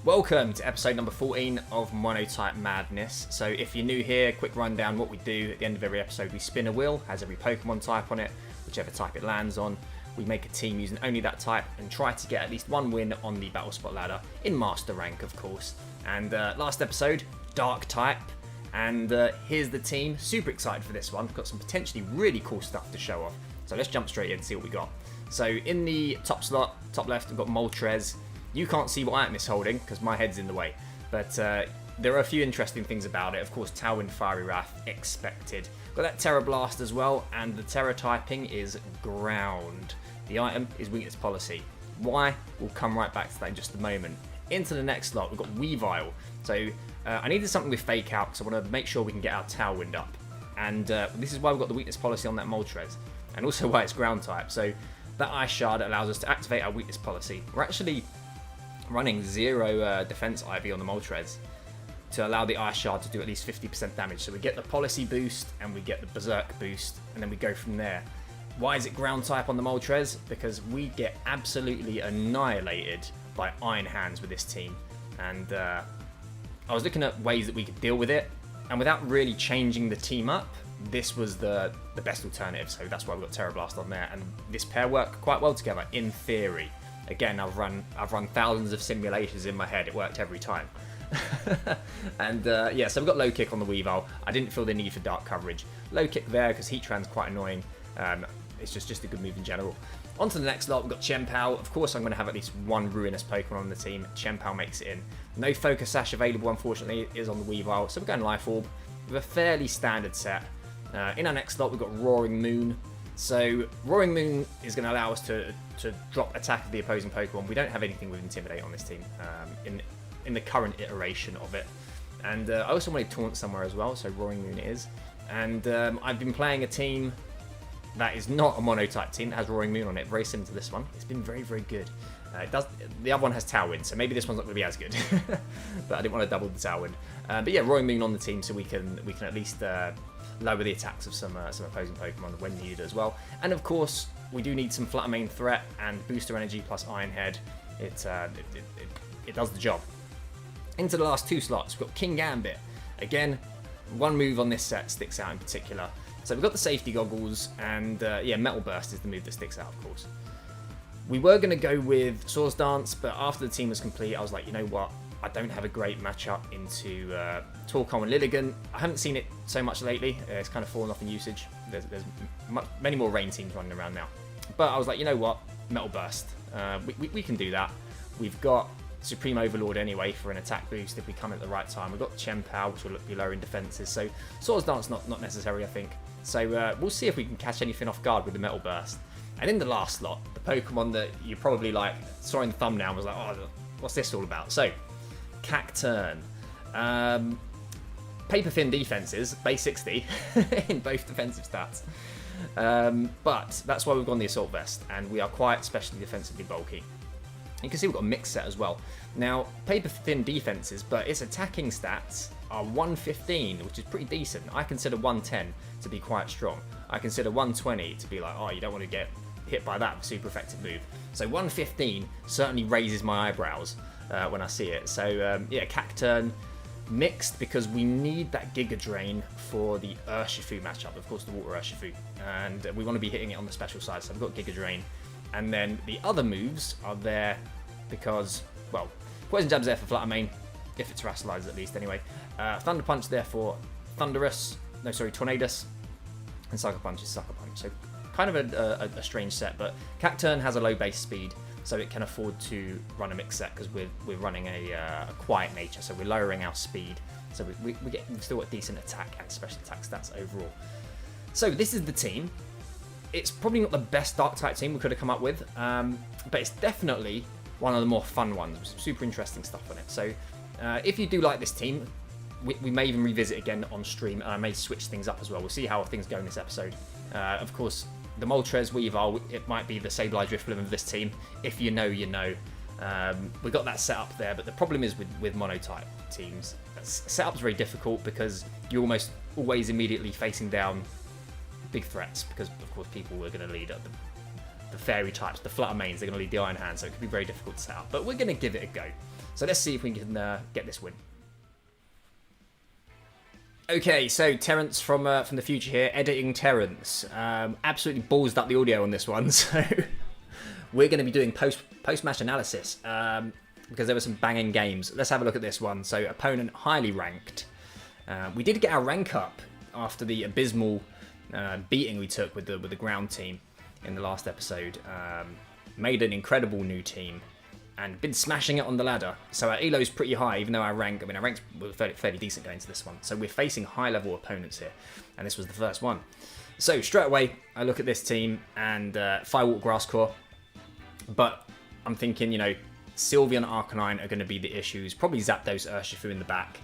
Welcome to episode number 14 of Monotype Madness. So if you're new here, quick rundown. What we do at the end of every episode, we spin a wheel, has every Pokemon type on it, whichever type it lands on. We make a team using only that type and try to get at least one win on the Battle Spot ladder, in Master rank of course. And last episode, Dark type. And here's the team. Super excited for this one. Got some potentially really cool stuff to show off. So let's jump straight in and see what we got. So in the top slot, top left, we've got Moltres. You can't see what item it's holding because my head's in the way. But there are a few interesting things about it. Of course, Tailwind, Fiery Wrath, expected. Got that Tera Blast as well, and the Tera typing is Ground. The item is Weakness Policy. Why? We'll come right back to that in just a moment. Into the next slot, we've got Weavile. So I needed something with Fake Out because I want to make sure we can get our Tailwind up. And this is why we've got the Weakness Policy on that Moltres. And also why it's Ground type. So that Ice Shard allows us to activate our Weakness Policy. We're actually running 0 defense IV on the Moltres to allow the Ice Shard to do at least 50% damage. So we get the Policy boost and we get the Berserk boost, and then we go from there. Why is it Ground type on the Moltres? Because we get absolutely annihilated by Iron Hands with this team. And I was looking at ways that we could deal with it, and without really changing the team up, this was the best alternative. So that's why we've got Tera Blast on there, and this pair work quite well together in theory. Again, I've run thousands of simulations in my head. It worked every time. And yeah, so we've got low kick on the Weavile. I didn't feel the need for dark coverage. Low kick there because Heatran's quite annoying. It's just a good move in general. On to the next lot, we've got Chien-Pao. Of course, I'm going to have at least one Ruinous Pokemon on the team. Chien-Pao makes it in. No Focus Sash available, unfortunately, is on the Weavile. So we're going Life Orb with a fairly standard set. In our next slot, we've got Roaring Moon. So Roaring Moon is going to allow us to drop attack of the opposing Pokemon. We don't have anything with Intimidate on this team in the current iteration of it. And I also wanted Taunt somewhere as well, so Roaring Moon it is. And I've been playing a team that is not a Monotype team that has Roaring Moon on it, very similar to this one. It's been very, very good. The other one has Tailwind, so maybe this one's not going to be as good. But I didn't want to double the Tailwind. But yeah, Roaring Moon on the team, so we can at least lower the attacks of some opposing Pokemon when needed as well. And of course, we do need some Flutter Mane threat and Booster Energy plus Iron Head. It does the job. Into the last two slots, we've got King Gambit. Again, one move on this set sticks out in particular. So we've got the Safety Goggles, and yeah, Metal Burst is the move that sticks out, of course. We were going to go with Swords Dance, but after the team was complete, I was like, you know what? I don't have a great matchup into Torkoal and Lilligant. I haven't seen it so much lately. It's kind of fallen off in usage. There's many more Rain teams running around now. But I was like, you know what? Metal Burst. We can do that. We've got Supreme Overlord anyway for an attack boost if we come at the right time. We've got Chien-Pao, which will be lower in defenses. So Swords Dance not necessary, I think. So we'll see if we can catch anything off guard with the Metal Burst. And in the last slot, the Pokemon that you probably saw in the thumbnail and was like, oh, what's this all about? So Cacturn. Paper thin defenses, base 60 in both defensive stats. But that's why we've gone the Assault Vest, and we are quite especially defensively bulky. You can see we've got a mixed set as well. Now, paper thin defenses, but its attacking stats are 115, which is pretty decent. I consider 110 to be quite strong. I consider 120 to be like, oh, you don't want to get hit by that super effective move. So 115 certainly raises my eyebrows when I see it. So yeah, Cacturn mixed because we need that Giga Drain for the Urshifu matchup, of course the Water Urshifu, and we want to be hitting it on the special side, so I've got Giga Drain. And then the other moves are there because, well, Poison Jab's there for Flutter Mane, if it's Terastallized at least anyway. Thunder Punch there for Tornadus, and Sucker Punch is Sucker Punch. So kind of a strange set, but Cacturn has a low base speed, so it can afford to run a mixed set because we're running a quiet nature, so we're lowering our speed. So we've still got decent attack and special attack stats overall. So this is the team. It's probably not the best Dark type team we could have come up with, but it's definitely one of the more fun ones with some super interesting stuff on it. So if you do like this team, we may even revisit again on stream, and I may switch things up as well. We'll see how things go in this episode. Of course, the Moltres, Weavile, it might be the Sableye Drifloon of this team. If you know, you know. We got that set up there, but the problem is with Monotype teams. Setup's very difficult because you're almost always immediately facing down big threats because, of course, people were going to lead at the fairy types, the flutter mains, they're going to lead the Iron Hand, so it could be very difficult to set up. But we're going to give it a go. So let's see if we can get this win. Okay, so Terrence from the future here, editing Terrence. Absolutely ballsed up the audio on this one, so we're going to be doing post-match analysis because there were some banging games. Let's have a look at this one. So opponent highly ranked. We did get our rank up after the abysmal beating we took with the ground team in the last episode. Made an incredible new team and been smashing it on the ladder. So our elo is pretty high, even though our ranks were fairly decent going into this one. So we're facing high-level opponents here, and this was the first one. So straight away, I look at this team and Firewalk Grasscore, but I'm thinking, you know, Sylveon, Arcanine are going to be the issues. Probably Zapdos, Urshifu in the back.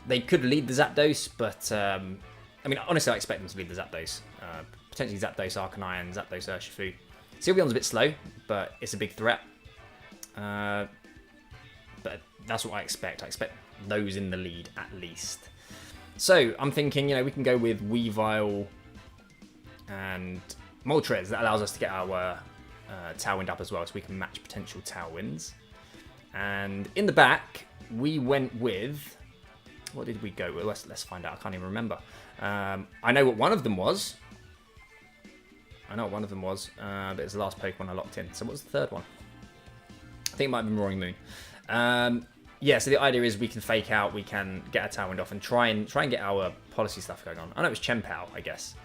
They could lead the Zapdos, but I mean, honestly, I expect them to lead the Zapdos. Potentially Zapdos, Arcanine, Zapdos, Urshifu. Sylveon's a bit slow, but it's a big threat. But that's what I expect. I expect those in the lead at least. So I'm thinking, you know, we can go with Weavile and Moltres. That allows us to get our Tailwind up as well, so we can match potential Tailwinds. And in the back, we went with... What did we go with? Let's find out. I can't even remember. I know what one of them was. But it's the last Pokemon I locked in. So what was the third one? I think it might have been Roaring Moon. Yeah, so the idea is we can fake out, we can get our Tailwind off and try and get our policy stuff going on. I know it was Chien-Pao, I guess.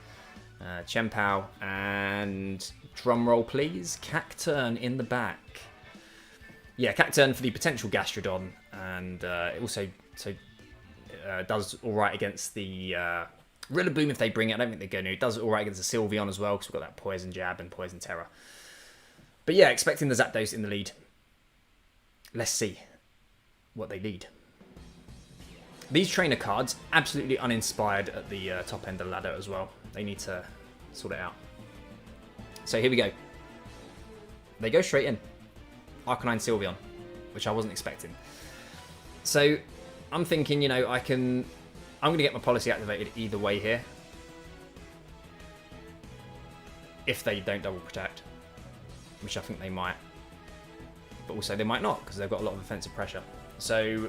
Chien-Pao and drumroll please, Cacturn in the back. Yeah, Cacturn for the potential Gastrodon, and it also does all right against the Rillaboom if they bring it. I don't think they're going to. It does all right against the Sylveon as well because we've got that Poison Jab and Poison Terror. But yeah, expecting the Zapdos in the lead. Let's see what they lead. These trainer cards, absolutely uninspired at the top end of the ladder as well. They need to sort it out. So here we go. They go straight in. Arcanine Sylveon, which I wasn't expecting. So I'm thinking, you know, I'm going to get my policy activated either way here. If they don't double protect, which I think they might. But also they might not, because they've got a lot of offensive pressure. So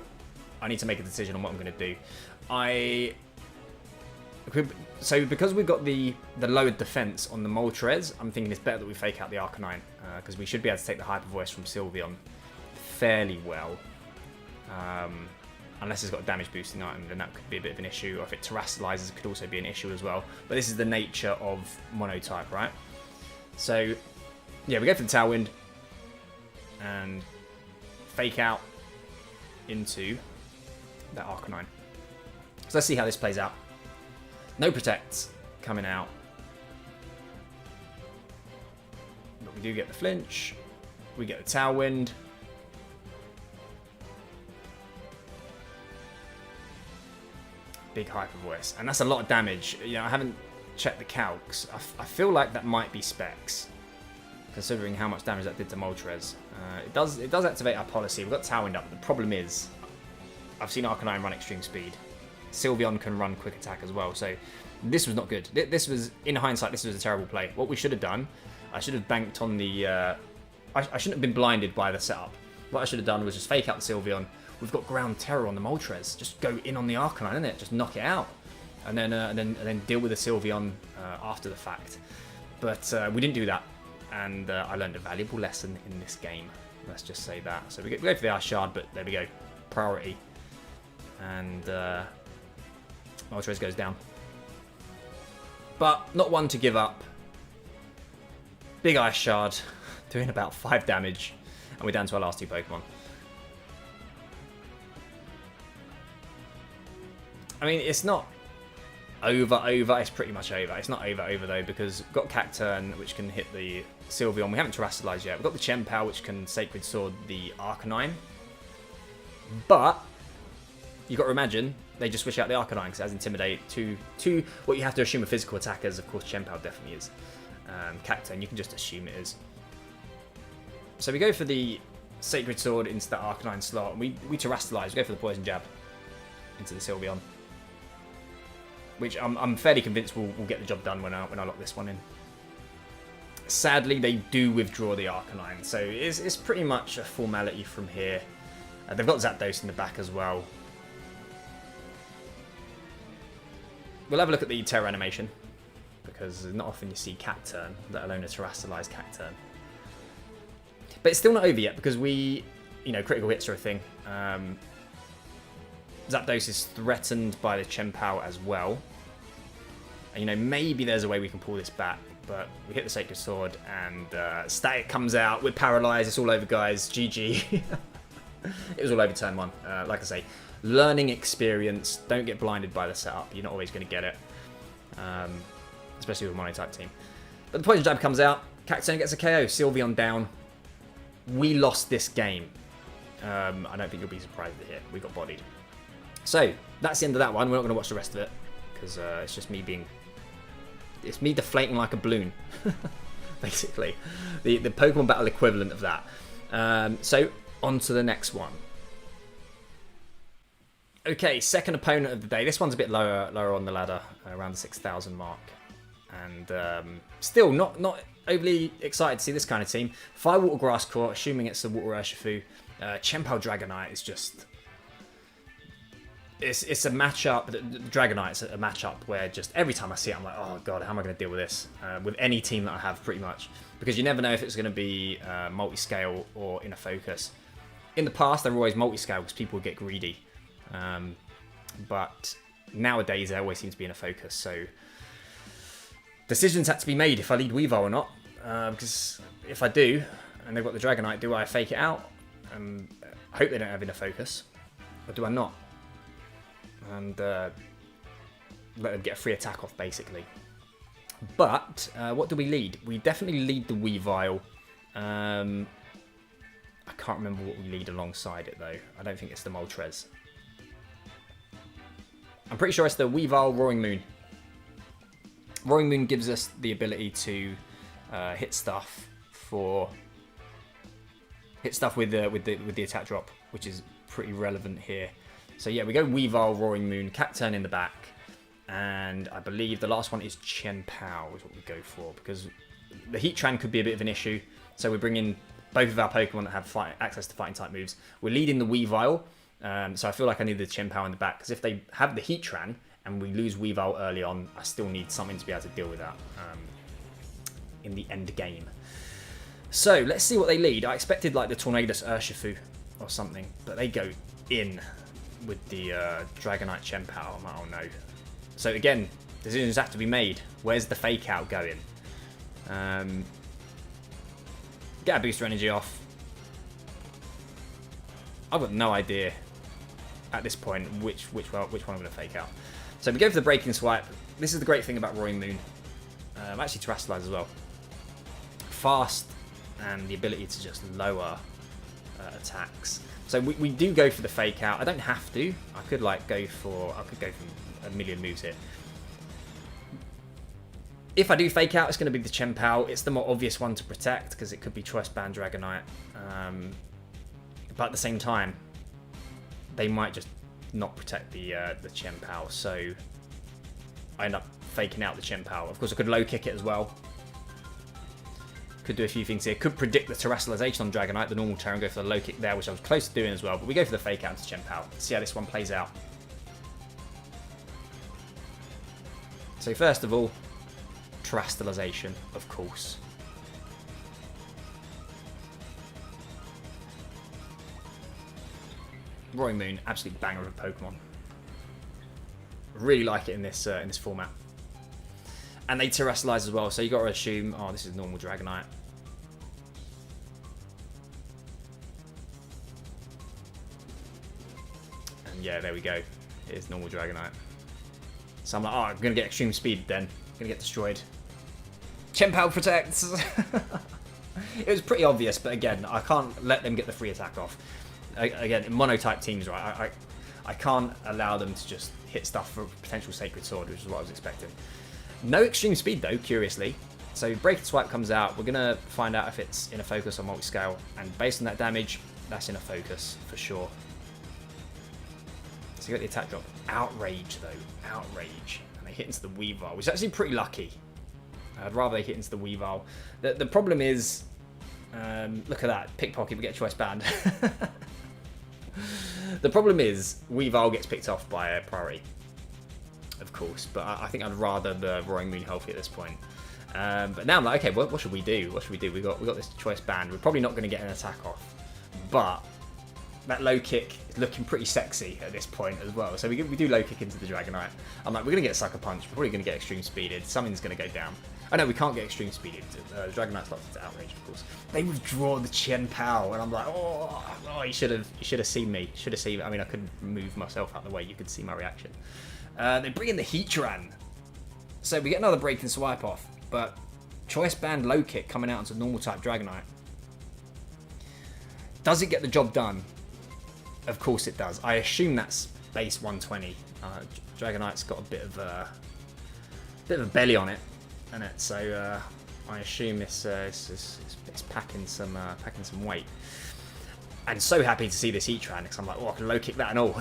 I need to make a decision on what I'm going to do. So because we've got the lowered defense on the Moltres, I'm thinking it's better that we fake out the Arcanine, because we should be able to take the Hyper Voice from Sylveon fairly well. Unless it's got a damage boosting item, then that could be a bit of an issue. Or if it terrestrializes, it could also be an issue as well. But this is the nature of Monotype, right? So yeah, we go for the Tailwind and fake out into that Arcanine. So let's see how this plays out. No protects coming out. But we do get the flinch. We get the Tailwind. Big Hyper Voice. And that's a lot of damage. You know, I haven't checked the calcs. I feel like that might be specs, considering how much damage that did to Moltres. It does activate our policy. We've got Tailwind up. The problem is, I've seen Arcanine run extreme speed. Sylveon can run quick attack as well. So this was not good. This was, in hindsight, this was a terrible play. What we should have done, I should have banked on the... I shouldn't have been blinded by the setup. What I should have done was just fake out the Sylveon. We've got Ground Terror on the Moltres. Just go in on the Arcanine, innit? Just knock it out. And then deal with the Sylveon after the fact. But we didn't do that. And I learned a valuable lesson in this game. Let's just say that. So we go for the Ice Shard, but there we go. Priority. And Moltres goes down. But not one to give up. Big Ice Shard. Doing about 5 damage. And we're down to our last 2 Pokemon. I mean, it's not over. It's pretty much over. It's not over though, because we've got Cacturn, which can hit the Sylveon. We haven't terrestrialized yet. We've got the Chien-Pao, which can Sacred Sword the Arcanine. But you've got to imagine they just switch out the Arcanine because it has Intimidate. Two, what you have to assume are physical attackers. Of course, Chien-Pao definitely is. Cacturn, you can just assume it is. So we go for the Sacred Sword into that Arcanine slot. And we terrestrialize. We go for the Poison Jab into the Sylveon, which I'm fairly convinced will get the job done when I lock this one in. Sadly, they do withdraw the Arcanine, so it's pretty much a formality from here. They've got Zapdos in the back as well. We'll have a look at the Tera animation, because not often you see Cacturne, let alone a terrestrialized Cacturne. But it's still not over yet, because critical hits are a thing. Zapdos is threatened by the Chien-Pao as well. And, maybe there's a way we can pull this back, but we hit the Sacred Sword, and Static comes out. We're paralyzed. It's all over, guys. GG. It was all over turn 1. Like I say, learning experience. Don't get blinded by the setup. You're not always going to get it. Especially with a Monotype team. But the Poison Jab comes out. Cacturne gets a KO. Sylveon down. We lost this game. I don't think you'll be surprised to hear. We got bodied. So, that's the end of that one. We're not going to watch the rest of it. Because it's just me being... It's me deflating like a balloon. Basically. The Pokemon Battle equivalent of that. So, on to the next one. Okay, second opponent of the day. This one's a bit lower on the ladder. Around the 6,000 mark. And still not overly excited to see this kind of team. Firewater Grass Court, assuming it's the Water Urshifu. Chien-Pao Dragonite is just... It's a matchup. The Dragonite's a matchup where just every time I see it, I'm like, oh god, how am I going to deal with this? With any team that I have, pretty much. Because you never know if it's going to be multi-scale or in a focus. In the past, they were always multi-scale because people would get greedy. But nowadays, they always seem to be in a focus. So decisions had to be made if I lead Weavile or not. Because if I do, and they've got the Dragonite, do I fake it out? I hope they don't have inner focus. Or do I not? And let them get a free attack off, basically. But what do we lead? We definitely lead the Weavile. I can't remember what we lead alongside it, though. I don't think it's the Moltres. I'm pretty sure it's the Weavile Roaring Moon. Roaring Moon gives us the ability to hit stuff with the attack drop, which is pretty relevant here. So yeah, we go Weavile, Roaring Moon, Cacturne in the back, and I believe the last one is Chien-Pao is what we go for, because the Heatran could be a bit of an issue. So we bring in both of our Pokemon that have access to fighting type moves. We're leading the Weavile, so I feel like I need the Chien-Pao in the back, because if they have the Heatran and we lose Weavile early on, I still need something to be able to deal with that in the end game. So let's see what they lead. I expected like the Tornadus Urshifu or something, but they go in with the Dragonite Chien-Pao. I'm like, oh no. So again, decisions have to be made. Where's the fake out going? Get a booster energy off. I've got no idea at this point which one I'm going to fake out. So we go for the Breaking Swipe. This is the great thing about Roaring Moon. Actually Terrestrialize as well. Fast and the ability to just lower attacks. So we do go for the fake out. I don't have to. I could go for a million moves here. If I do fake out, it's going to be the Chien-Pao. It's the more obvious one to protect because it could be Choice Band Dragonite. But at the same time, they might just not protect the Chien-Pao. So I end up faking out the Chien-Pao. Of course, I could low kick it as well. Could do a few things here. Could predict the Terrestrialization on Dragonite, the normal Tera, and go for the low kick there, which I was close to doing as well. But we go for the fake out to Chien-Pao. See how this one plays out. So first of all, Terrestrialization, of course. Roaring Moon, absolute banger of a Pokemon. Really like it in this format. And they Terrestrialize as well, so you got to assume, oh, this is normal Dragonite. And yeah, there we go. It is normal Dragonite. So I'm like, oh, I'm going to get extreme speed then. I'm going to get destroyed. Chien-Pao protects! It was pretty obvious, but again, I can't let them get the free attack off. Again, in Monotype teams, right, I can't allow them to just hit stuff for potential Sacred Sword, which is what I was expecting. No extreme speed though, curiously. So Breaking Swipe comes out. We're going to find out if it's in a focus or multi-scale. And based on that damage, that's in a focus for sure. So you got the attack drop. Outrage though. Outrage. And they hit into the Weavile, which is actually pretty lucky. I'd rather they hit into the Weavile. The problem is, look at that, Pickpocket, we get choice banned. The problem is, Weavile gets picked off by a priority, of course, but I think I'd rather the Roaring Moon healthy at this point. But now I'm like, okay, what should we do? What should we do? We got this choice banned. We're probably not going to get an attack off, but that low kick is looking pretty sexy at this point as well. So we do low kick into the Dragonite. I'm like, we're going to get Sucker Punch. We're probably going to get Extreme Speeded. Something's going to go down. Oh no, we can't get Extreme Speeded. The Dragonite's locked into Outrage, of course. They withdraw the Chien-Pao, and I'm like, oh, you should have seen me. Should have seen. I mean, I couldn't move myself out of the way. You could see my reaction. They bring in the Heatran. So we get another break and swipe off, but choice band low kick coming out into normal type Dragonite. Does it get the job done? Of course it does. I assume that's base 120. Dragonite's got a bit of a belly on it, and so I assume it's packing some weight. And so happy to see this Heatran because I'm like, oh, I can low kick that and all.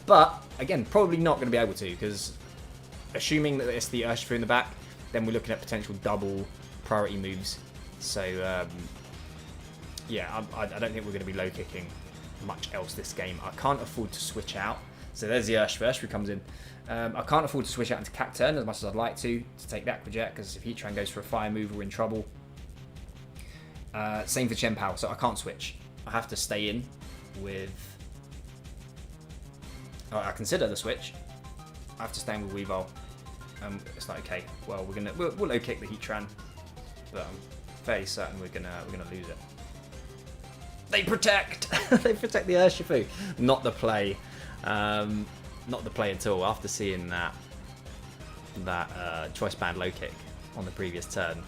But again, probably not going to be able to, because assuming that it's the Urshifu in the back, then we're looking at potential double priority moves. So yeah, I don't think we're going to be low kicking much else this game. I can't afford to switch out. So there's the Urshifu. Urshifu comes in. I can't afford to switch out into Cacturn as much as I'd like to take the Aqua Jet, because if Heatran goes for a fire move, we're in trouble. Same for Chien-Pao, so I can't switch. I have to stay in with... I consider the switch. I have to stay in with Weavile. It's like, okay, well, we'll low kick the Heatran, but I'm fairly certain we're gonna lose it. They protect. They protect the Urshifu. Not the play. Not the play at all. After seeing that choice band low kick on the previous turn.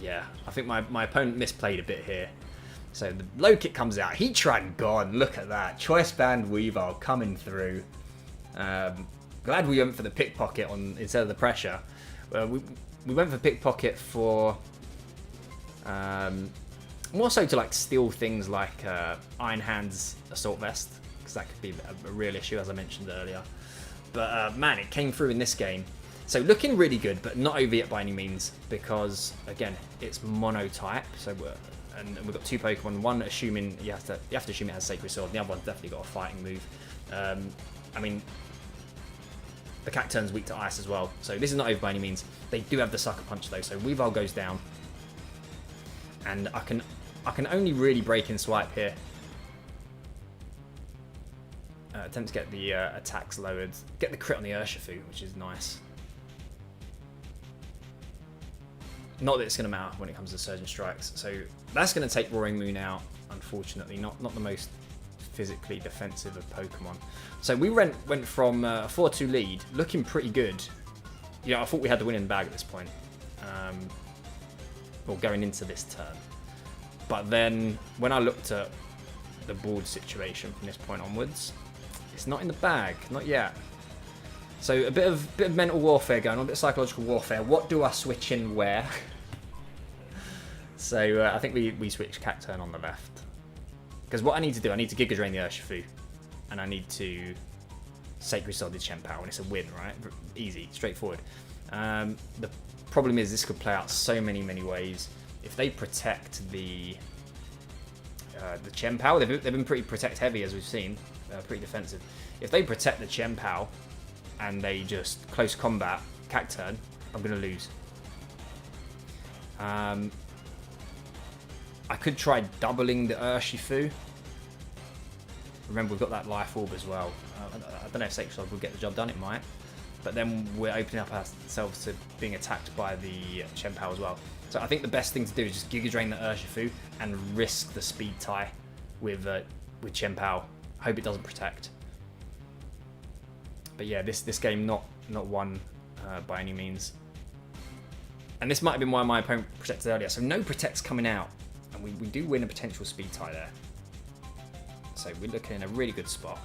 Yeah, I think my opponent misplayed a bit here. So the low kick comes out. Heatran gone. Look at that. Choice band Weavile coming through. Glad we went for the Pickpocket instead of the pressure. We went for Pickpocket for more so to like steal things like Iron Hand's Assault Vest, because that could be a real issue, as I mentioned earlier. But man, it came through in this game. So looking really good, but not over yet by any means, because again, it's Monotype. So and we've got two Pokemon. One assuming you have to assume it has Sacred Sword. And the other one's definitely got a fighting move. I mean, the Cacturn's weak to ice as well. So this is not over by any means. They do have the Sucker Punch though. So Weavile goes down, and I can only really break in swipe here. Attempt to get the attacks lowered. Get the crit on the Urshifu, which is nice. Not that it's going to matter when it comes to Surging Strikes. So that's going to take Roaring Moon out, unfortunately. Not the most physically defensive of Pokemon. So we went from a 4-2 lead, looking pretty good. Yeah, I thought we had the win in the bag at this point. Or going into this turn. But then when I looked at the board situation from this point onwards, it's not in the bag, not yet. So a bit of mental warfare going on, a bit of psychological warfare. What do I switch in where? So I think we switch Cacturn on the left. Because what I need to do, I need to Giga Drain the Urshifu. And I need to Sacred Sword the Chien-Pao, and it's a win, right? Easy, straightforward. The problem is this could play out so many ways. If they protect the Chien-Pao, they've been pretty protect heavy, as we've seen. Pretty defensive. If they protect the Chien-Pao and they just close combat Cacturn, I'm going to lose. I could try doubling the Urshifu. Remember, we've got that Life Orb as well. I don't know if Sacred Sword will get the job done, it might. But then we're opening up ourselves to being attacked by the Chien-Pao as well. So I think the best thing to do is just Giga Drain the Urshifu and risk the speed tie with Chien-Pao. Hope it doesn't protect. But yeah, this game not won by any means. And this might have been why my opponent protected earlier. So no protects coming out. And we do win a potential speed tie there. So we're looking in a really good spot.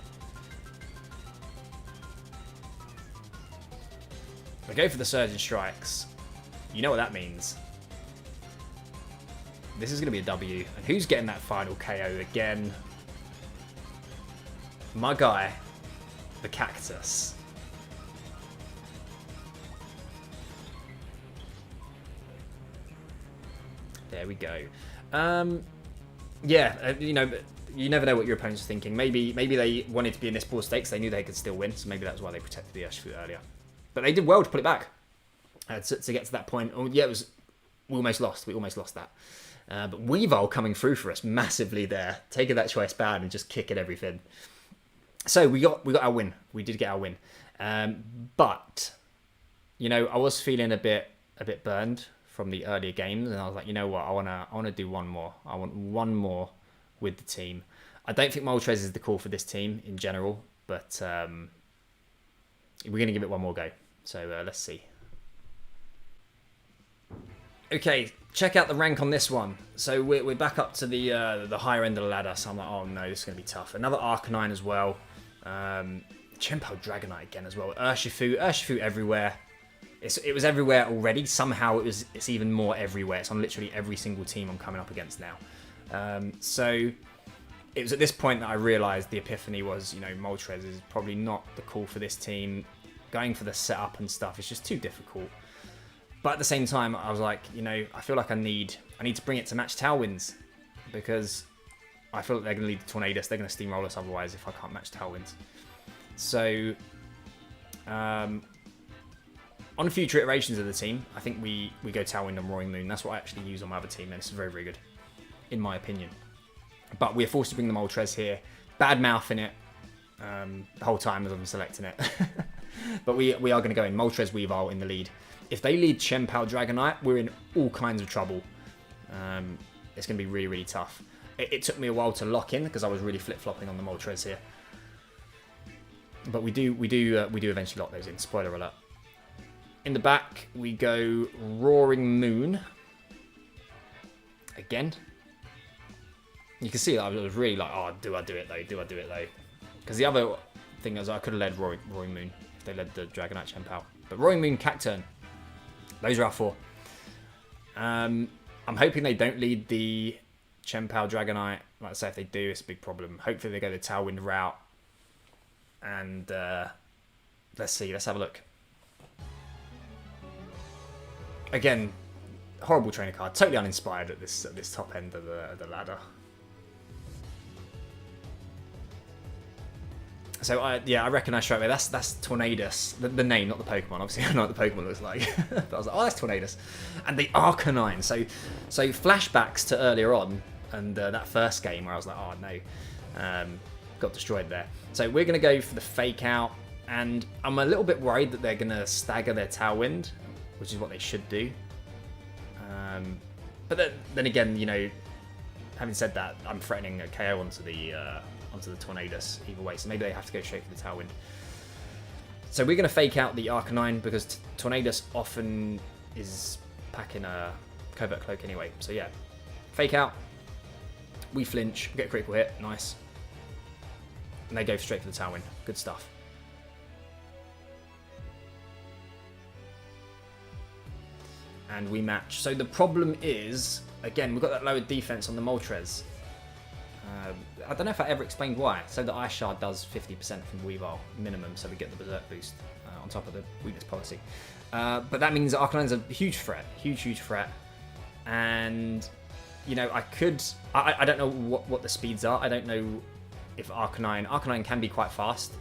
We go for the Surging Strikes. You know what that means. This is going to be a W. And who's getting that final KO again? My guy, the Cactus. There we go. Yeah, you know, you never know what your opponent's thinking. Maybe they wanted to be in this poor stakes. They knew they could still win, so maybe that's why they protected the Urshifu earlier. But they did well to put it back to get to that point. Oh, yeah, we almost lost. We almost lost that. But Weavile coming through for us massively there, taking that choice bad and just kicking everything. So we got our win. We did get our win. But you know, I was feeling a bit burned from the earlier games, and I was like, you know what, I wanna do one more. I want one more with the team. I don't think Moltres is the call for this team in general, but we're gonna give it one more go. So let's see. Okay, check out the rank on this one. So we're back up to the higher end of the ladder. So I'm like, oh no, this is gonna be tough. Another Arcanine as well. Chien-Pao Dragonite again as well. Urshifu everywhere. It was everywhere already. Somehow it's even more everywhere. It's on literally every single team I'm coming up against now. So it was at this point that I realised the epiphany was, you know, Moltres is probably not the call for this team. Going for the setup and stuff is just too difficult. But at the same time, I was like, you know, I feel like I need to bring it to match Tailwinds, because I feel like they're going to lead the Tornadus. They're going to steamroll us otherwise if I can't match Tailwinds. So, on future iterations of the team, I think we go Tailwind and Roaring Moon. That's what I actually use on my other team, and this is very, very good, in my opinion. But we're forced to bring the Moltres here. Bad mouth in it the whole time as I'm selecting it. But we are going to go in Moltres Weavile in the lead. If they lead Chien-Pao Dragonite, we're in all kinds of trouble. It's going to be really, really tough. It took me a while to lock in because I was really flip-flopping on the Moltres here. But we do eventually lock those in. Spoiler alert. In the back, we go Roaring Moon. Again. You can see that I was really like, oh, do I do it though? Do I do it though? Because the other thing is I could have led Roaring Moon if they led the Dragonite Chien-Pao. But Roaring Moon, Cacturn. Those are our four. I'm hoping they don't lead the Chien-Pao Dragonite. Like I say, if they do, it's a big problem. Hopefully they go the Tailwind route. And let's see. Let's have a look. Again, horrible trainer card. Totally uninspired at this top end of the ladder. So I recognise straight away that's Tornadus, the name, not the Pokemon. Obviously, I know what the Pokemon looks like. But I was like, oh, that's Tornadus, and the Arcanine. So flashbacks to earlier on and that first game where I was like, oh no, got destroyed there. So we're gonna go for the fake out, and I'm a little bit worried that they're gonna stagger their Tailwind, which is what they should do. But then again, you know, having said that, I'm threatening a KO onto the Tornadus either way, so maybe they have to go straight for the Tailwind. So we're going to fake out the Arcanine because Tornadus often is packing a Covert Cloak anyway. So yeah, fake out, we flinch, get a critical hit, nice. And they go straight for the Tailwind, good stuff. And we match. So the problem is, again, we've got that lowered defense on the Moltres. I don't know if I ever explained why. So the Ice Shard does 50% from Weavile minimum, so we get the Berserk boost on top of the weakness policy. But that means Arcanine's a huge threat, huge threat. And you know, I don't know what the speeds are. I don't know if Arcanine can be quite fast,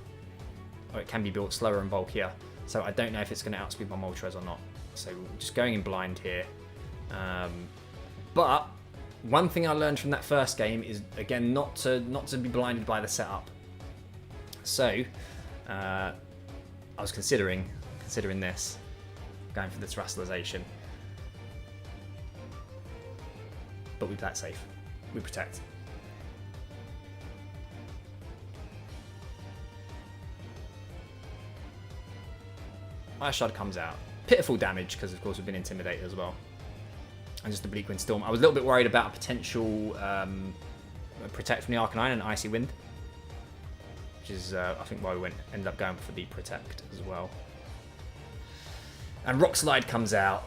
or it can be built slower and bulkier. So I don't know if it's going to outspeed my Moltres or not. So we're just going in blind here. But one thing I learned from that first game is, again, not to be blinded by the setup. So I was considering this, going for the Terastallization. But we play it safe. We protect. Ice Shard comes out. Pitiful damage, because of course we've been intimidated as well. And just the Bleak Wind Storm. I was a little bit worried about a potential Protect from the Arcanine and Icy Wind. Which is, I think, why we ended up going for the Protect as well. And Rock Slide comes out.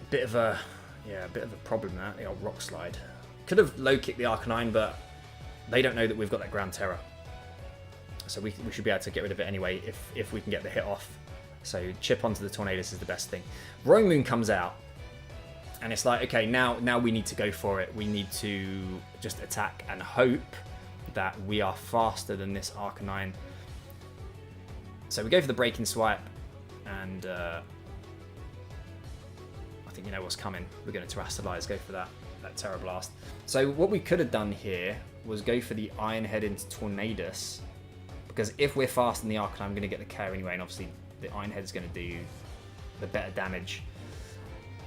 A bit of a problem there, the old Rock Slide. Could have low kicked the Arcanine, but they don't know that we've got that Ground Terror. So we should be able to get rid of it anyway if we can get the hit off. So chip onto the Tornadus is the best thing. Romoon comes out, and it's like, okay, now we need to go for it. We need to just attack and hope that we are faster than this Arcanine. So we go for the Breaking Swipe, and I think you know what's coming. We're going to Terastallize, go for that Tera Blast. So what we could have done here was go for the Iron Head into Tornadus, because if we're faster than the Arcanine, I'm going to get the KO anyway, and obviously the Iron Head is going to do the better damage.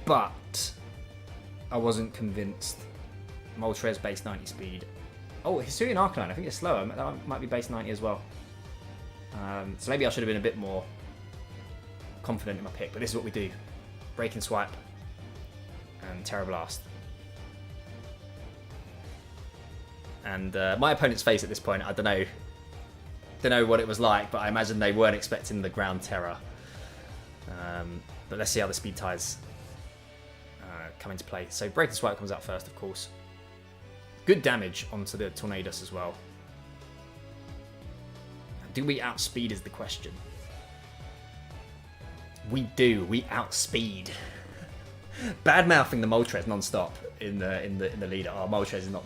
But I wasn't convinced. Moltres base 90 speed. Oh, Hisuian Arcanine, I think it's slower. That might be base 90 as well. So maybe I should have been a bit more confident in my pick, but this is what we do. Breaking Swipe and Tera Blast. And my opponent's face at this point, I don't know what it was like, but I imagine they weren't expecting the ground terror. But let's see how the speed ties come into play. So Breaking Swipe comes out first, of course. Good damage onto the Tornadus as well. Do we outspeed is the question. We do. We outspeed. Bad mouthing the Moltres non-stop in the leader. Oh, Moltres is not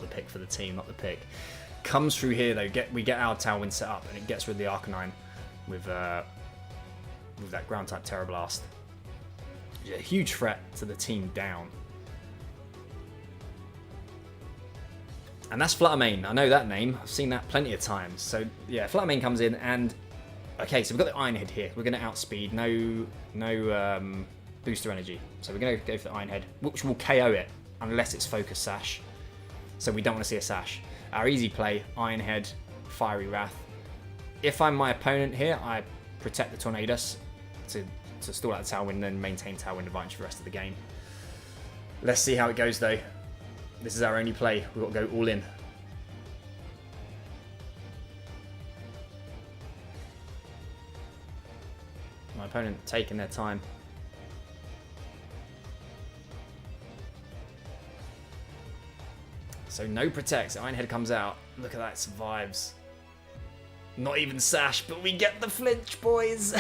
the pick for the team. Not the pick. Comes through here though. We get our Tailwind set up, and it gets rid of the Arcanine with that ground type Tera Blast. A huge threat to the team down. And that's Fluttermane. I know that name. I've seen that plenty of times. So yeah, Fluttermane comes in, and okay, so we've got the Iron Head here. We're going to outspeed. No booster energy. So we're going to go for the Iron Head, which will KO it unless it's Focus Sash. So we don't want to see a Sash. Our easy play, Iron Head, Fiery Wrath. If I'm my opponent here, I protect the Tornadus to stall out the Tailwind and then maintain Tailwind advantage for the rest of the game. Let's see how it goes though. This is our only play. We've got to go all in. My opponent taking their time. So no protects. Iron Head comes out. Look at that, it survives. Not even Sash, but we get the flinch, boys.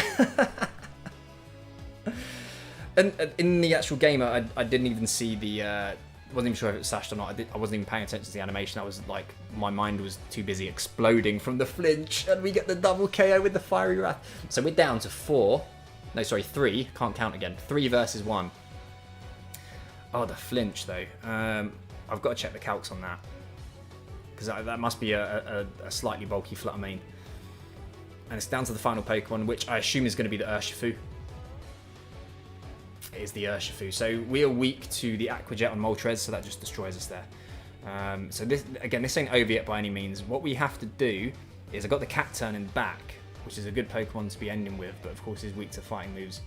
And in the actual game, I didn't even see the... wasn't even sure if it was sashed or not. I wasn't even paying attention to the animation. I was like, my mind was too busy exploding from the flinch, and we get the double KO with the Fiery Wrath. So we're down to 3. Can't count again. 3 versus 1. Oh, the flinch though. I've got to check the calcs on that, because that must be a slightly bulky Fluttermane. And it's down to the final Pokemon, which I assume is going to be the Urshifu. It is the Urshifu. So we are weak to the Aqua Jet on Moltres, so that just destroys us there. So this ain't over yet by any means. What we have to do is, I've got the Cacturne in back, which is a good Pokemon to be ending with, but of course is weak to fighting moves.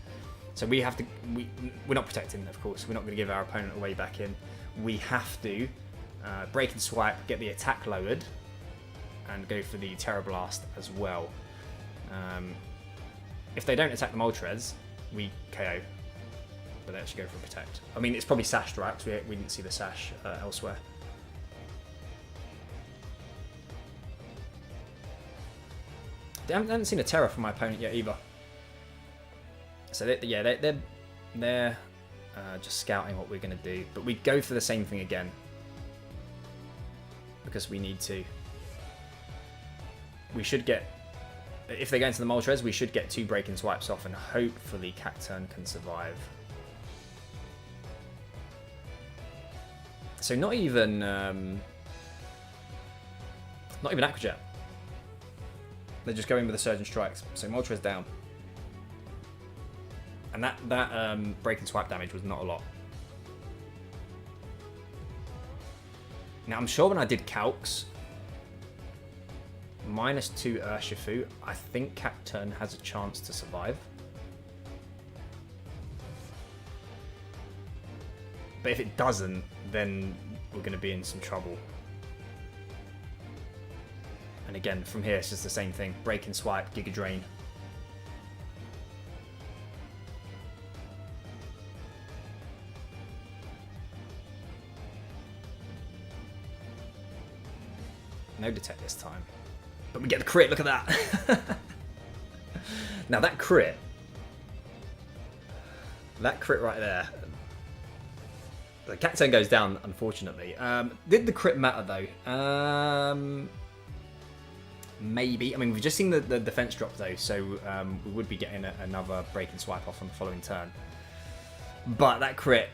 So we have to, we're not protecting, of course. We're not going to give our opponent a way back in. We have to Break and Swipe, get the attack lowered, and go for the Tera Blast as well. If they don't attack the Moltres, we KO. But they actually go for a protect. I mean, it's probably Sash, right? Because we didn't see the Sash elsewhere. I haven't seen a Terra from my opponent yet either. So they're just scouting what we're going to do. But we go for the same thing again, because we need to. We should get, if they go into the Moltres, we should get 2 Breaking Swipes off, and hopefully Cacturne can survive. So not even Aqua Jet. They're just going with the Surgeon Strikes. So Moltres down. And that Break and Swipe damage was not a lot. Now I'm sure when I did calcs, -2 Urshifu, I think Cacturne has a chance to survive. But if it doesn't, then we're going to be in some trouble. And again, from here, it's just the same thing. Break and Swipe, Giga Drain. No detect this time. But we get the crit, look at that. Now that crit That crit right there. The Cacturne goes down, unfortunately. Did the crit matter, though? Maybe. I mean, we've just seen the defense drop, though, so we would be getting another break and swipe off on the following turn. But that crit,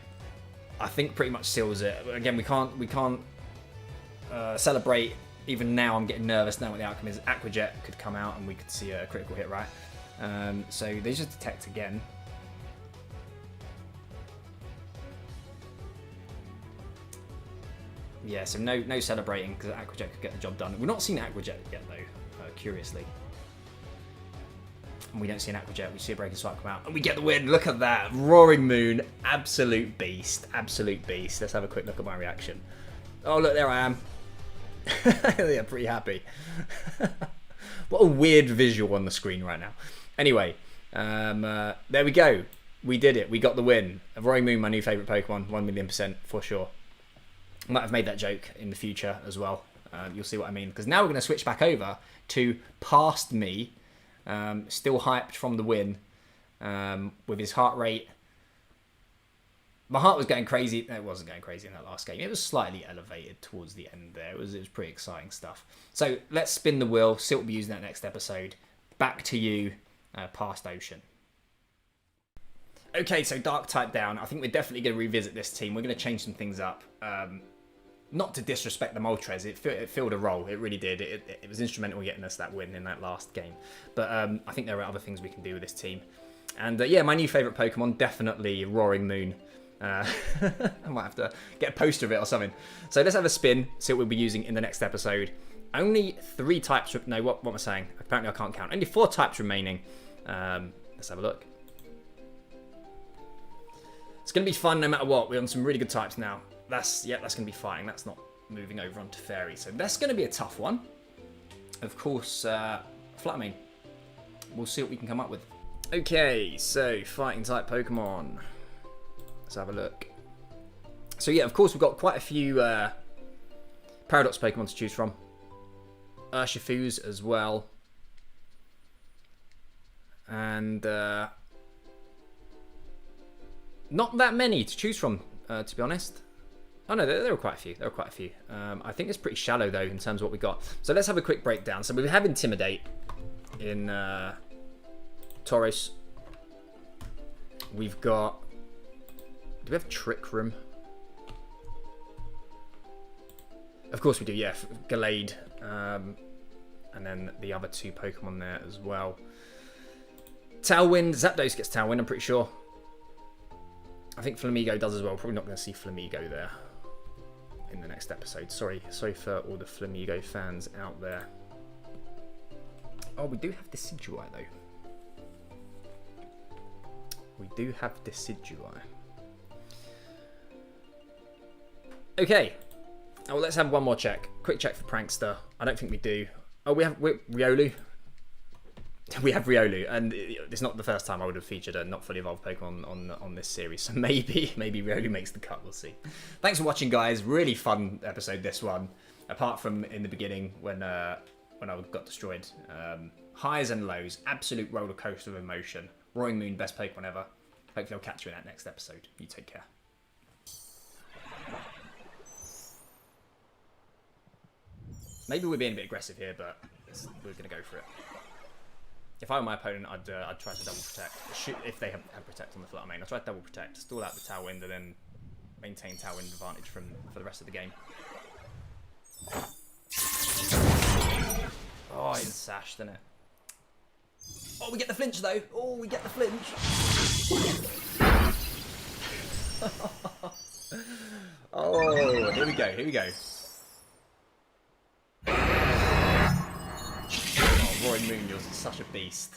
I think, pretty much seals it. Again, we can't celebrate. Even now, I'm getting nervous now what the outcome is. Aqua Jet could come out, and we could see a critical hit, right? So they just detect again. Yeah, so no celebrating because Aqua Jet could get the job done. We've not seen Aqua Jet yet, though, curiously. And we don't see an Aqua Jet. We see a break and swipe come out, and we get the win. Look at that. Roaring Moon. Absolute beast. Absolute beast. Let's have a quick look at my reaction. Oh, look, there I am. Yeah, pretty happy. What a weird visual on the screen right now. Anyway, there we go. We did it. We got the win. Roaring Moon, my new favourite Pokemon. 1,000,000% for sure. I might have made that joke in the future as well. You'll see what I mean. Because now we're going to switch back over to past me. Still hyped from the win. With his heart rate. My heart was going crazy. No, it wasn't going crazy in that last game. It was slightly elevated towards the end there. It was pretty exciting stuff. So let's spin the wheel. See what we'll be using that next episode. Back to you, past Ocean. Okay, so Dark type down. I think we're definitely going to revisit this team. We're going to change some things up. Not to disrespect the Moltres. It filled a role. It really did. It was instrumental in getting us that win in that last game. But I think there are other things we can do with this team. And yeah, my new favourite Pokemon, definitely Roaring Moon. I might have to get a poster of it or something. So let's have a spin, see what we'll be using in the next episode. Only 3 types... No, what am I saying? Apparently I can't count. Only 4 types remaining. Let's have a look. It's going to be fun no matter what. We're on some really good types now. That's going to be fine. That's not moving over onto Fairy. So that's going to be a tough one. Of course, Flatmane. We'll see what we can come up with. Okay, so fighting type Pokemon. Let's have a look. So yeah, of course we've got quite a few Paradox Pokemon to choose from. Urshifus as well. And not that many to choose from, to be honest. Oh no, there were quite a few. There were quite a few. I think it's pretty shallow though in terms of what we got. So let's have a quick breakdown. So we have Intimidate in Tauros. We've got... Do we have Trick Room? Of course we do, yeah. Gallade. And then the other 2 Pokemon there as well. Tailwind. Zapdos gets Tailwind, I'm pretty sure. I think Flamigo does as well. Probably not going to see Flamigo there in the next episode. Sorry for all the Flamigo fans out there. Oh, we do have Decidueye though. We do have Decidueye. Okay. Oh, well, let's have one more check. Quick check for Prankster. I don't think we do. Oh, we have Riolu. We have Riolu, and it's not the first time I would have featured a not fully evolved Pokemon on this series, so maybe Riolu makes the cut, we'll see. Thanks for watching, guys. Really fun episode, this one. Apart from in the beginning when I got destroyed. Highs and lows, absolute roller coaster of emotion. Roaring Moon, best Pokemon ever. Hopefully I'll catch you in that next episode. You take care. Maybe we're being a bit aggressive here, but we're going to go for it. If I were my opponent, I'd try to double protect. Shoot, if they have protect on the Flatmane, I'd try to double protect, stall out the Tailwind, and then maintain Tailwind advantage for the rest of the game. Oh, it's Sash, didn't it? Oh, we get the flinch though. Oh, we get the flinch. Oh, here we go. Here we go. Roaring Moon, you're such a beast.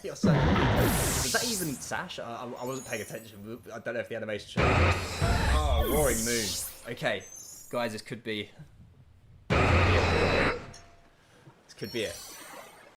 You're so Was that even Sash? I wasn't paying attention. I don't know if the animation showed. Oh, Roaring Moon. Okay, guys, this could be it. This could be it.